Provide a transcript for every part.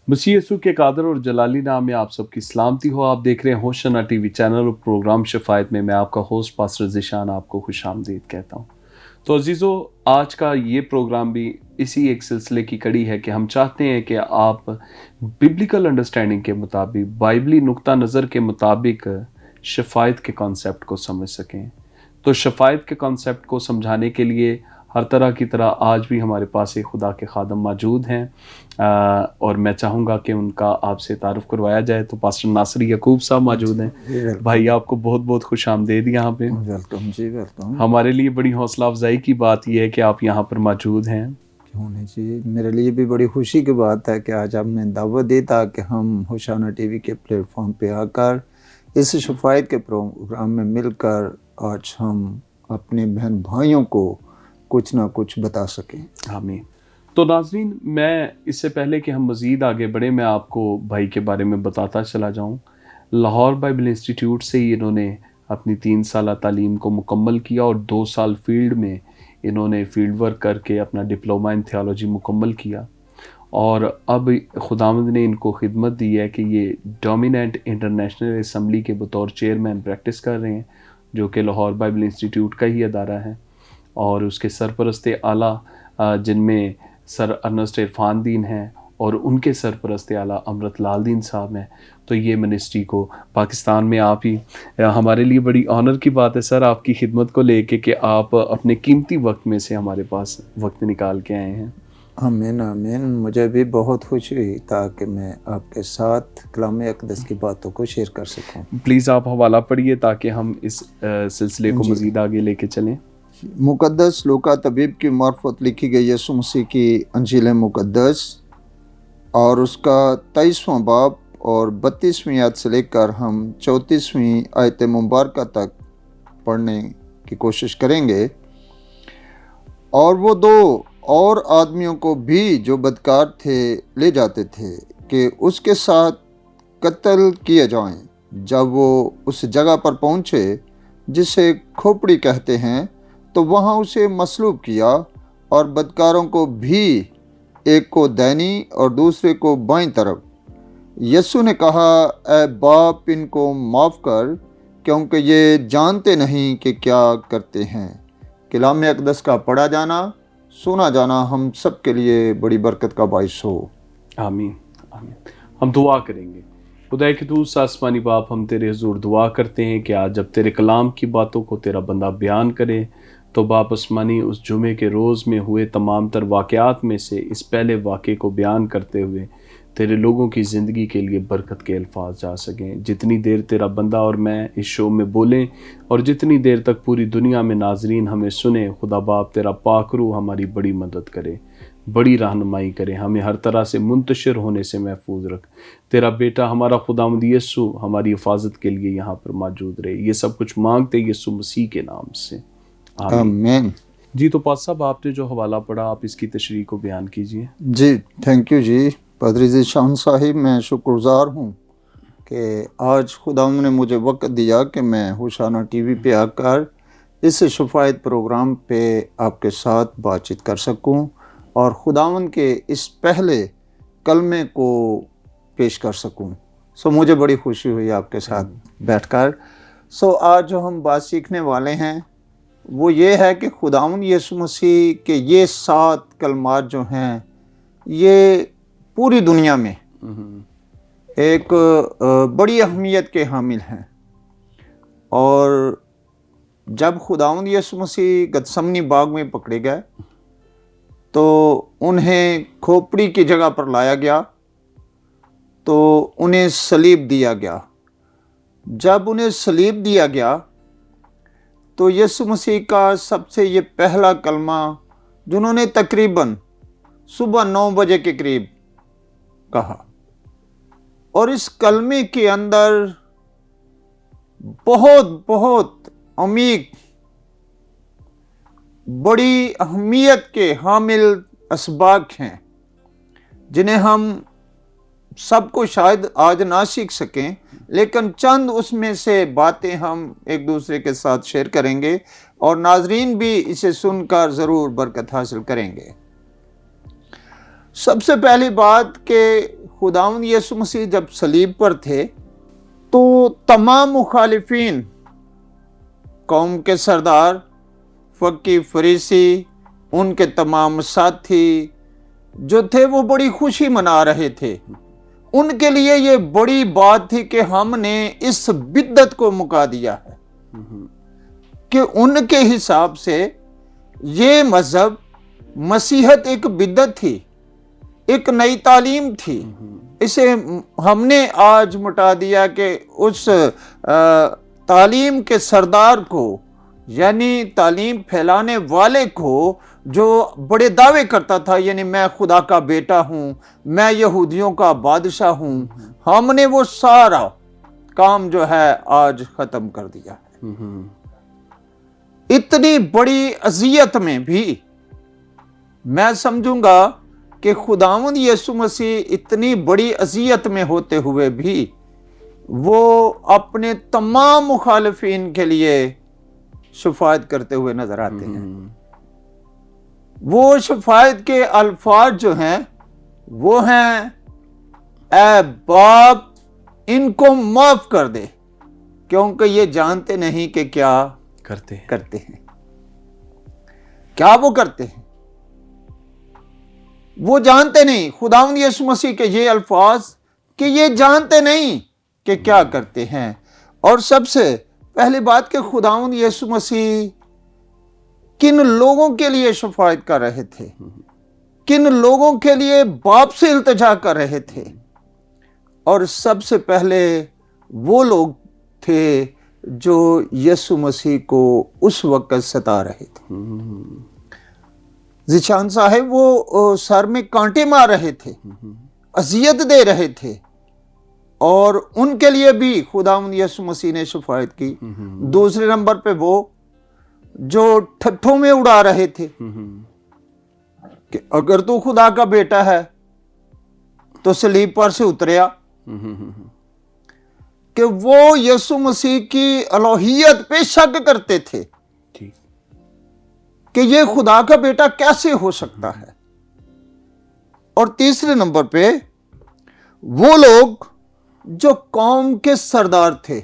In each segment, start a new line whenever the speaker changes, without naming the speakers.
मसीह यीशु के कादर और जलाली नाम में आप सबकी सलामती हो। आप देख रहे हैं होशना टीवी चैनल और प्रोग्राम शफायत में मैं आपका होस्ट पास्टर ज़िशान आपको खुशामदीद कहता हूँ। तो अजीज़ों, आज का ये प्रोग्राम भी इसी एक सिलसिले की कड़ी है कि हम चाहते हैं कि आप बिब्लिकल अंडरस्टैंडिंग के मुताबिक, बाइबली नुक्ता नज़र के मुताबिक शफायत के कॉन्सेप्ट को समझ सकें। तो शफायत के कॉन्सेप्ट को समझाने के लिए हर तरह की तरह आज भी हमारे पास एक खुदा के खादम मौजूद हैं और मैं चाहूँगा कि उनका आपसे तारुफ करवाया जाए। तो पास्टर नासिर यकूब साहब मौजूद हैं। भाई, आपको बहुत बहुत खुश आमदीद यहाँ पे।
वेलकम जी, वेलकम।
हमारे लिए बड़ी हौसला अफजाई की बात यह है कि आप यहाँ पर मौजूद हैं।
क्यों नहीं जी, मेरे लिए भी बड़ी खुशी की बात है कि आज आपने दावत दी ताकि हम होशाना टीवी के प्लेटफॉर्म पे आकर इस शफायत के प्रोग्राम में मिलकर आज हम अपने बहन भाइयों को कुछ ना कुछ बता सकें।
आमीन। तो नाज़रीन, मैं इससे पहले कि हम मज़ीद आगे बढ़े, मैं आपको भाई के बारे में बताता चला जाऊँ। लाहौर बाइबल इंस्टीट्यूट से ही इन्होंने अपनी 3 साल तालीम को मुकम्मल किया और 2 साल फील्ड में इन्होंने फील्ड वर्क करके अपना डिप्लोमा इन थियोलॉजी मुकम्मल किया। और अब खुदावंद ने इनको खिदमत दी है कि ये डोमिनेंट इंटरनेशनल असम्बली के बतौर चेयरमैन प्रैक्टिस कर रहे हैं, जो कि लाहौर बाइबल इंस्टीट्यूट का ही अदारा है। और उसके सरपरस्त आला जिनमें सर अर्नस्ट इरफान दीन हैं और उनके सरपरस्त आला अमृत लाल दीन साहब हैं। तो ये मिनिस्ट्री को पाकिस्तान में आप ही, हमारे लिए बड़ी ऑनर की बात है सर आपकी खिदमत को लेके कि आप अपने कीमती वक्त में से हमारे पास वक्त निकाल के आए हैं।
आमीन आमीन। मुझे भी बहुत खुशी हुई ताकि मैं आपके साथ कलाम अक़दस की बातों को शेयर कर सकूं।
प्लीज़ आप हवाला पढ़िए ताकि हम इस सिलसिले को मज़ीद आगे लेके चलें।
मुक़द्दस लूका तबीब की मार्फत लिखी गई यीशु मसीह की अंजील मुक़द्दस और उसका 23वां बाब और 32वीं आयत से लेकर हम 34वीं आयत मुबारक तक पढ़ने की कोशिश करेंगे। और वो 2 और आदमियों को भी जो बदकार थे ले जाते थे कि उसके साथ कत्ल किए जाएं। जब वो उस जगह पर पहुँचे जिसे खोपड़ी कहते हैं, तो वहाँ उसे मसलूब किया और बदकारों को भी, एक को दाहिनी और दूसरे को बाईं तरफ। यीशु ने कहा, ऐ बाप, इनको माफ़ कर, क्योंकि ये जानते नहीं कि क्या करते हैं। कलाम अक़दस का पढ़ा जाना, सुना जाना हम सब के लिए बड़ी बरकत का बाइस हो।
आमीन आमीन। हम दुआ करेंगे। खुदा के दूस आसमानी बाप, हम तेरे हुजूर दुआ करते हैं कि आज जब तेरे कलाम की बातों को तेरा बंदा बयान करे, तो बाप आसमानी उस जुमे के रोज़ में हुए तमाम तर वाक़यात में से इस पहले वाक़े को बयान करते हुए तेरे लोगों की ज़िंदगी के लिए बरकत के अल्फाज जा सकें। जितनी देर तेरा बंदा और मैं इस शो में बोलें और जितनी देर तक पूरी दुनिया में नाजरीन हमें सुने, खुदा बाप तेरा पाक रूह हमारी बड़ी मदद करे, बड़ी रहनुमाई करे, हमें हर तरह से मुंतशिर होने से महफूज रख। तेरा बेटा हमारा खुदावंद यीशु हमारी हिफाजत के लिए यहाँ पर मौजूद रहे। ये सब कुछ मांगते यीशु मसीह के नाम से,
आमीन।
जी। तो पास साहब, आपने जो हवाला पढ़ा, आप इसकी तशरीह को बयान कीजिए।
जी, थैंक यू जी। पादरी ज़िशान साहिब, मैं शुक्रगुज़ार हूँ कि आज खुदावंद ने मुझे वक्त दिया कि मैं होशाना टीवी पे आकर इस शफायत प्रोग्राम पे आपके साथ बातचीत कर सकूं और खुदावंद के इस पहले कलमे को पेश कर सकूं। मुझे बड़ी खुशी हुई आपके साथ बैठकर। आज जो हम बात सीखने वाले हैं वो ये है कि खुदावंद यीशु मसीह के ये 7 कलमात जो हैं, ये पूरी दुनिया में एक बड़ी अहमियत के हामिल हैं। और जब खुदावंद यीशु मसीह गतसमनी बाग में पकड़े गए, तो उन्हें खोपड़ी की जगह पर लाया गया, तो उन्हें सलीब दिया गया। जब उन्हें सलीब दिया गया, तो यीशु मसीह का सबसे ये पहला कलमा, जिन्होंने तकरीबन सुबह 9 बजे के करीब कहा, और इस कलमे के अंदर बहुत बहुत अमीक, बड़ी अहमियत के हामिल असबाक हैं, जिन्हें हम सबको शायद आज ना सीख सकें, लेकिन चंद उसमें से बातें हम एक दूसरे के साथ शेयर करेंगे और नाजरीन भी इसे सुनकर ज़रूर बरकत हासिल करेंगे। सबसे पहली बात कि खुदावंद यीशु मसीह जब सलीब पर थे तो तमाम मुखालिफिन, कौम के सरदार, फकी, फरीसी, उनके तमाम साथी जो थे वो बड़ी खुशी मना रहे थे। उनके लिए ये बड़ी बात थी कि हमने इस बिद्दत को मुका दिया है, कि उनके हिसाब से ये मजहब, मसीहत एक बिद्दत थी, एक नई तालीम थी। इसे हमने आज मिटा दिया कि उस तालीम के सरदार को, यानी तालीम फैलाने वाले को, जो बड़े दावे करता था, यानी मैं खुदा का बेटा हूँ, मैं यहूदियों का बादशाह हूँ, हमने वो सारा काम जो है आज खत्म कर दिया है। इतनी बड़ी अजियत में भी मैं समझूंगा कि खुदावंद यीशु मसीह इतनी बड़ी अजियत में होते हुए भी वो अपने तमाम मुखालिफिन के लिए शफाअत करते हुए नजर आते हैं। वो शफाअत के अल्फाज जो हैं वो हैं, ऐ बाप इनको माफ कर दे, क्योंकि ये जानते नहीं कि क्या करते हैं। क्या वो करते हैं? वो जानते नहीं। खुदावंद यीशु मसीह के ये अल्फाज कि ये जानते नहीं कि क्या करते हैं। और सबसे पहली बात कि खुदावंद यीशु मसीह किन लोगों के लिए शफाअत कर रहे थे, किन लोगों के लिए बाप से इल्तिजा कर रहे थे। और सबसे पहले वो लोग थे जो यीशु मसीह को उस वक्त सता रहे थे। ज़ीशान साहब वो सर में कांटे मार रहे थे, अजियत दे रहे थे, और उनके लिए भी खुदावंद यीशु मसीह ने शफाअत की। दूसरे नंबर पे वो जो ठट्ठों में उड़ा रहे थे कि अगर तू खुदा का बेटा है तो सलीब पर से उतरिया, कि वो यीशु मसीह की अलौहियत पे शक करते थे कि ये खुदा का बेटा कैसे हो सकता है। और तीसरे नंबर पे वो लोग जो कौम के सरदार थे,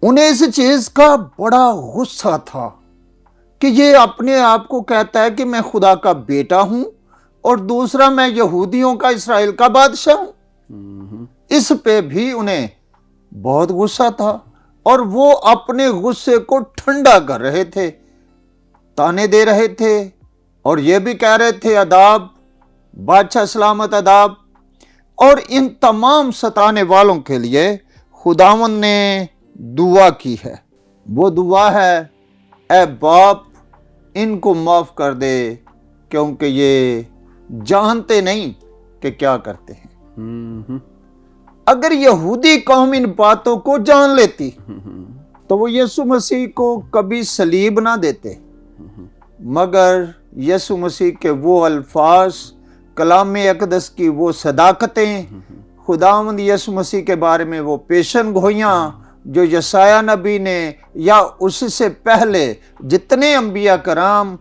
उन्हें इस चीज का बड़ा गुस्सा था कि ये अपने आप को कहता है कि मैं खुदा का बेटा हूं, और दूसरा मैं यहूदियों का, इसराइल का बादशाह हूं। इस पे भी उन्हें बहुत गुस्सा था, और वो अपने गुस्से को ठंडा कर रहे थे, ताने दे रहे थे, और ये भी कह रहे थे अदाब, बादशाह सलामत अदाब। और इन तमाम सताने वालों के लिए खुदावंद ने दुआ की है। वो दुआ है, ऐ बाप इनको माफ कर दे, क्योंकि ये जानते नहीं कि क्या करते हैं। अगर यहूदी कौम इन बातों को जान लेती तो वो यीशु मसीह को कभी सलीब ना देते, मगर यीशु मसीह के वो अल्फाज, कलाम अक़दस की वो सदाकतें, खुदावंद यीशु मसीह के बारे में वो पेशन गोइयाँ जो यशाया नबी ने या उससे पहले जितने अंबिया कराम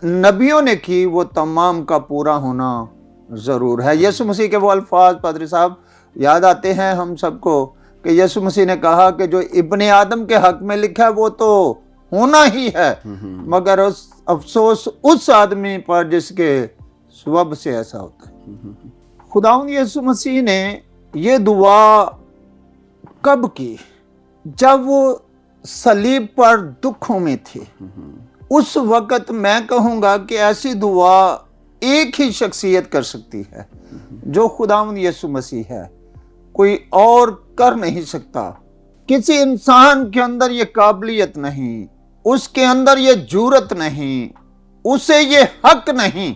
नबियों ने की, वो तमाम का पूरा होना ज़रूर है। यीशु मसीह के वो अल्फाज पादरी साहब याद आते हैं हम सबको कि यीशु मसीह ने कहा कि जो इब्ने आदम के हक में लिखा है वो तो होना ही है, मगर उस अफसोस उस आदमी पर जिसके स्वभाव से ऐसा होता है। खुदावंद यीशु मसीह ने ये दुआ कब की? जब वो सलीब पर दुखों में थे। उस वक़्त मैं कहूँगा कि ऐसी दुआ एक ही शख्सियत कर सकती है, जो खुदावंद यीशु मसीह है, कोई और कर नहीं सकता। किसी इंसान के अंदर ये काबिलियत नहीं, उसके अंदर ये जुर्रत नहीं, उसे ये हक नहीं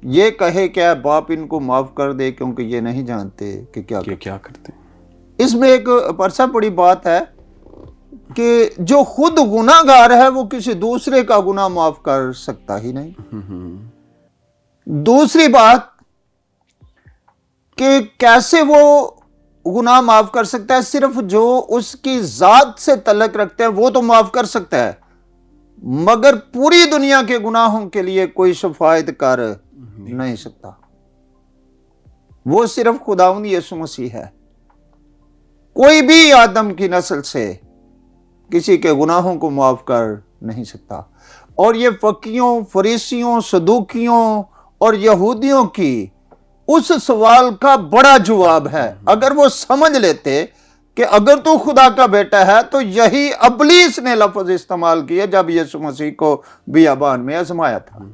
ये कहे क्या बाप इनको माफ कर दे, क्योंकि ये नहीं जानते कि क्या करते हैं। इसमें एक परसा बड़ी बात है कि जो खुद गुनाहगार है वो किसी दूसरे का गुनाह माफ कर सकता ही नहीं। दूसरी बात कि कैसे वो गुनाह माफ कर सकता है? सिर्फ जो उसकी जात से तल्लुक रखते हैं वो तो माफ कर सकता है, मगर पूरी दुनिया के गुनाहों के लिए कोई शफायत कर नहीं सकता। وہ صرف خداوند یسوع مسیح ہے. کوئی بھی آدم کی نسل سے کسی کے گناہوں کو معاف کر نہیں سکتا. اور یہ فقیوں، فریسیوں، صدوقیوں اور یہودیوں کی اس سوال کا بڑا جواب ہے. اگر وہ سمجھ لیتے کہ اگر تو خدا کا بیٹا ہے، تو یہی ابلیس نے لفظ استعمال کیا جب یسوع مسیح کو بیابان میں آزمایا تھا.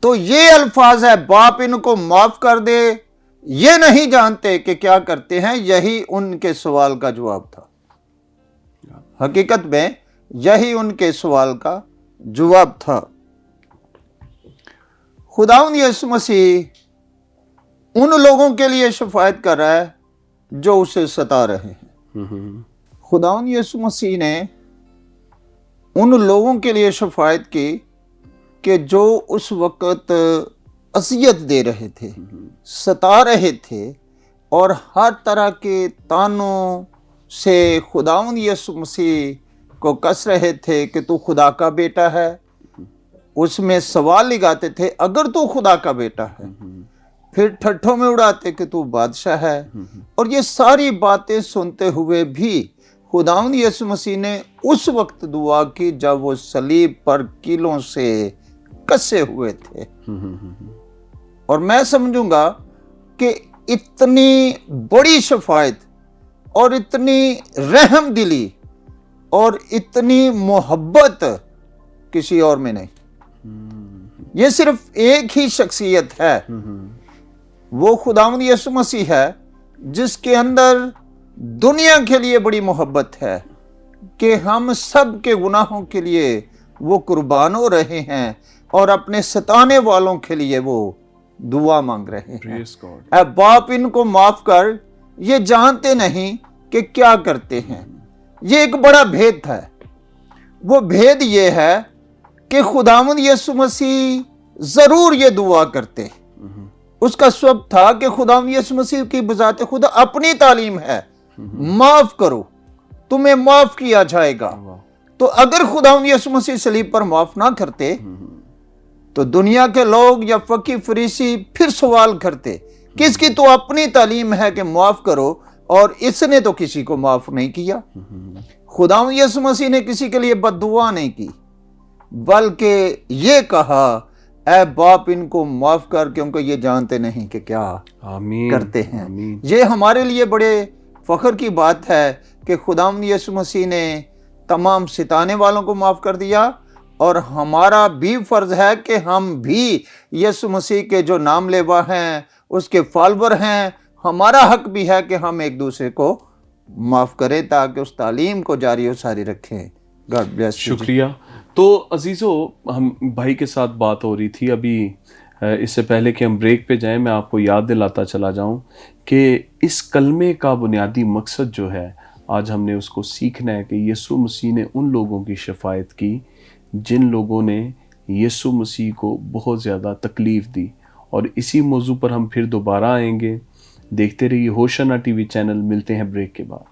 تو یہ الفاظ ہے، باپ ان کو معاف کر دے، یہ نہیں جانتے کہ کیا کرتے ہیں، یہی ان کے سوال کا جواب تھا. حقیقت میں یہی ان کے سوال کا جواب تھا. خداوند یسوع مسیح ان لوگوں کے لیے شفاعت کر رہا ہے جو اسے ستا رہے ہیں. خداوند یسوع مسیح نے ان لوگوں کے لیے شفاعت کی کہ جو اس وقت اذیت دے رہے تھے، ستا رہے تھے، اور ہر طرح کے تانوں سے خداوند یسوع مسیح کو کس رہے تھے کہ تو خدا کا بیٹا ہے. اس میں سوال لگاتے تھے، اگر تو خدا کا بیٹا ہے، پھر ٹھٹھوں میں اڑاتے کہ تو بادشاہ ہے. اور یہ ساری باتیں سنتے ہوئے بھی خداوند یسوع مسیح نے اس وقت دعا کی جب وہ صلیب پر کیلوں سے کسے ہوئے تھے. اور میں سمجھوں گا کہ اتنی بڑی شفاعت اور اتنی رحم دلی اور اتنی محبت کسی اور میں نہیں. یہ صرف ایک ہی شخصیت ہے، وہ خداوند یسوع مسیح ہے، جس کے اندر دنیا کے لیے بڑی محبت ہے کہ ہم سب کے گناہوں کے لیے وہ قربان ہو رہے ہیں اور اپنے ستانے والوں کے لیے وہ دعا مانگ رہے ہیں. اے باپ ان کو معاف کر، یہ جانتے نہیں کہ کیا کرتے ہیں. یہ ایک بڑا بھید ہے. وہ بھید یہ ہے کہ خداوند یسوع مسیح ضرور یہ دعا کرتے. اس کا سبب تھا کہ خداوند یسوع مسیح کی بذات خدا اپنی تعلیم ہے، معاف کرو، تمہیں معاف کیا جائے گا. تو اگر خداوند یسوع مسیح صلیب پر معاف نہ کرتے تو دنیا کے لوگ یا فقی فریسی پھر سوال کرتے کہ اس کی تو اپنی تعلیم ہے کہ معاف کرو، اور اس نے تو کسی کو معاف نہیں کیا. خداوند یسوع مسیح نے کسی کے لیے بد دعا نہیں کی، بلکہ یہ کہا، اے باپ ان کو معاف کر، کیونکہ یہ جانتے نہیں کہ کیا کرتے ہیں. یہ ہمارے لیے بڑے فخر کی بات ہے کہ خداوند یسوع مسیح نے تمام ستانے والوں کو معاف کر دیا، اور ہمارا بھی فرض ہے کہ ہم بھی یسوع مسیح کے جو نام لیوا ہیں، اس کے فالور ہیں. ہمارا حق بھی ہے کہ ہم ایک دوسرے کو معاف کریں تاکہ اس تعلیم کو جاری و ساری رکھیں. God bless.
شکریہ. تو عزیزو، ہم بھائی کے ساتھ بات ہو رہی تھی ابھی، اس سے پہلے کہ ہم بریک پہ جائیں میں آپ کو یاد دلاتا چلا جاؤں کہ اس کلمے کا بنیادی مقصد جو ہے آج ہم نے اس کو سیکھنا ہے کہ یسوع مسیح نے ان لوگوں کی شفاعت کی جن لوگوں نے یسوع مسیح کو بہت زیادہ تکلیف دی. اور اسی موضوع پر ہم پھر دوبارہ آئیں گے. دیکھتے رہیے ہوشنا ٹی وی چینل. ملتے ہیں بریک کے بعد.